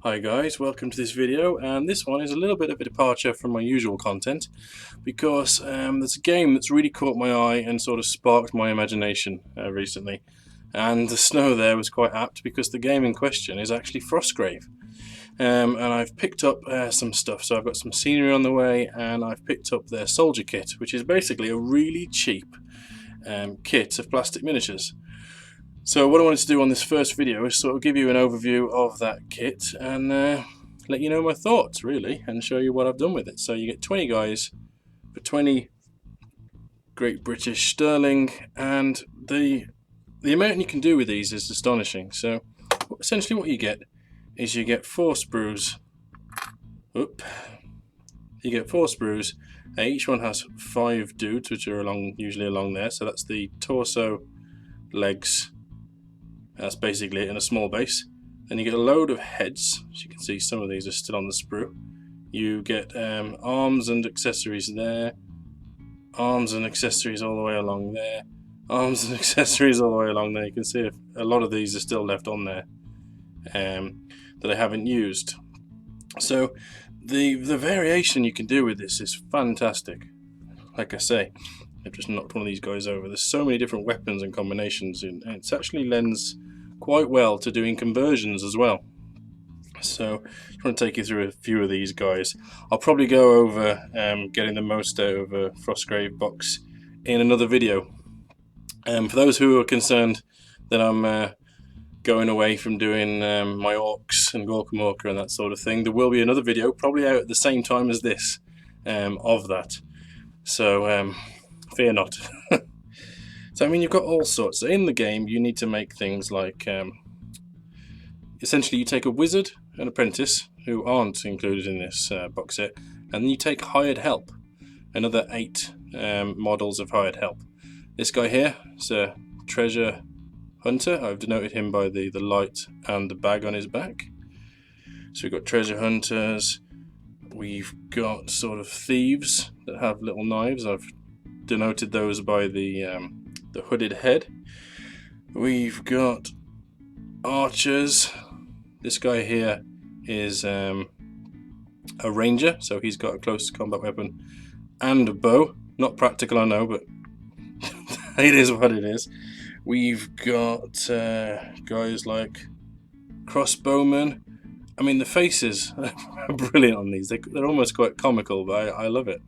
Hi guys, welcome to this video, and this one is a little bit of a departure from my usual content because there's a game that's really caught my eye and sort of sparked my imagination recently, and the snow there was quite apt because the game in question is actually Frostgrave. And I've picked up some stuff, so I've got some scenery on the way, and I've picked up their soldier kit, which is basically a really cheap kit of plastic miniatures. So what I wanted to do on this first video is sort of give you an overview of that kit and let you know my thoughts really, and show you what I've done with it. So you get 20 guys for 20 Great British Sterling, and the amount you can do with these is astonishing. So essentially what you get is you get 4 sprues. You get 4 sprues. Each one has 5 dudes, which are usually along there. So that's the torso, legs. That's basically it in a small base. Then you get a load of heads. As you can see, some of these are still on the sprue. You get arms and accessories there, arms and accessories all the way along there, arms and accessories all the way along there. You can see a lot of these are still left on there that I haven't used. So the variation you can do with this is fantastic. Like I say, I've just knocked one of these guys over. There's so many different weapons and combinations, and it actually lends quite well to doing conversions as well. So I want to take you through a few of these guys. I'll probably go over getting the most out of a Frostgrave box in another video. For those who are concerned that I'm going away from doing my orcs and Gorkamorka and that sort of thing, there will be another video probably out at the same time as this of that. So fear not. So I mean, you've got all sorts. So in the game you need to make things like essentially you take a wizard, an apprentice, who aren't included in this box set, and then you take hired help, another 8 models of hired help. This guy here is a treasure hunter. I've denoted him by the light and the bag on his back. So we've got treasure hunters, we've got sort of thieves that have little knives. I've denoted those by the hooded head. We've got archers. This guy here is a ranger, so he's got a close combat weapon and a bow. Not practical, I know, but it is what it is. We've got guys like crossbowmen. I mean, the faces are brilliant on these. They're almost quite comical, but I love it.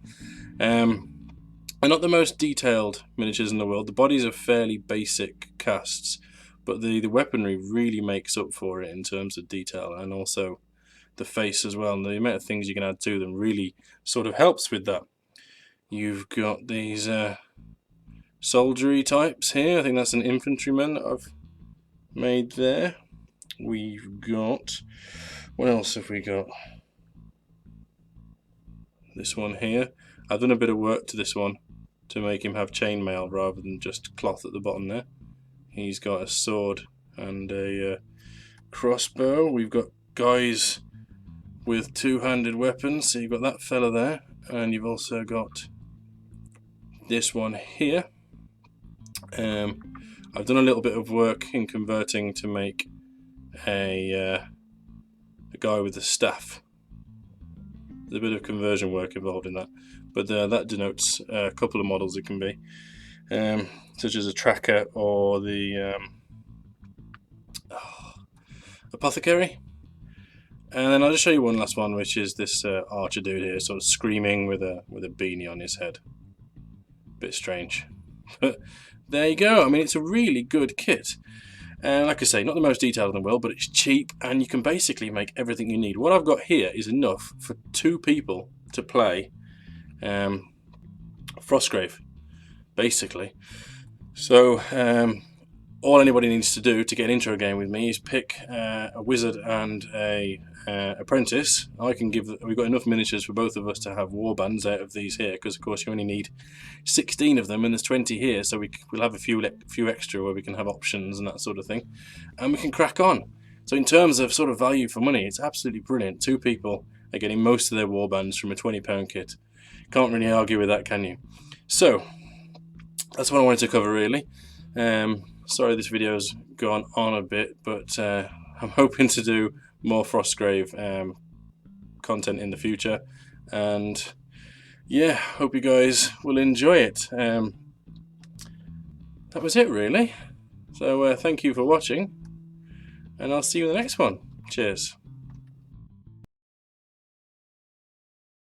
They're not the most detailed miniatures in the world. The bodies are fairly basic casts, but the weaponry really makes up for it in terms of detail, and also the face as well. And the amount of things you can add to them really sort of helps with that. You've got these soldiery types here. I think that's an infantryman that I've made there. We've got, what else have we got? This one here. I've done a bit of work to this one to make him have chainmail rather than just cloth at the bottom there. He's got a sword and a crossbow. We've got guys with 2-handed weapons, so you've got that fella there, and you've also got this one here. I've done a little bit of work in converting to make a guy with a staff. There's a bit of conversion work involved in that, but that denotes a couple of models it can be, such as a tracker or the apothecary. And then I'll just show you one last one, which is this archer dude here, sort of screaming with a beanie on his head. Bit strange, but there you go. I mean, it's a really good kit. And like I say, not the most detailed in the world, but it's cheap, and you can basically make everything you need. What I've got here is enough for 2 people to play Frostgrave, basically. So all anybody needs to do to get into a game with me is pick a wizard and a apprentice. We've got enough miniatures for both of us to have warbands out of these here, because of course you only need 16 of them, and there's 20 here, so we'll have a few extra where we can have options and that sort of thing, and we can crack on. So in terms of sort of value for money, it's absolutely brilliant. 2 people are getting most of their warbands from a £20 kit. Can't really argue with that, can you? So that's what I wanted to cover really. Sorry this video's gone on a bit, but I'm hoping to do more Frostgrave content in the future, and yeah, hope you guys will enjoy it. That was it really. So thank you for watching, and I'll see you in the next one. Cheers.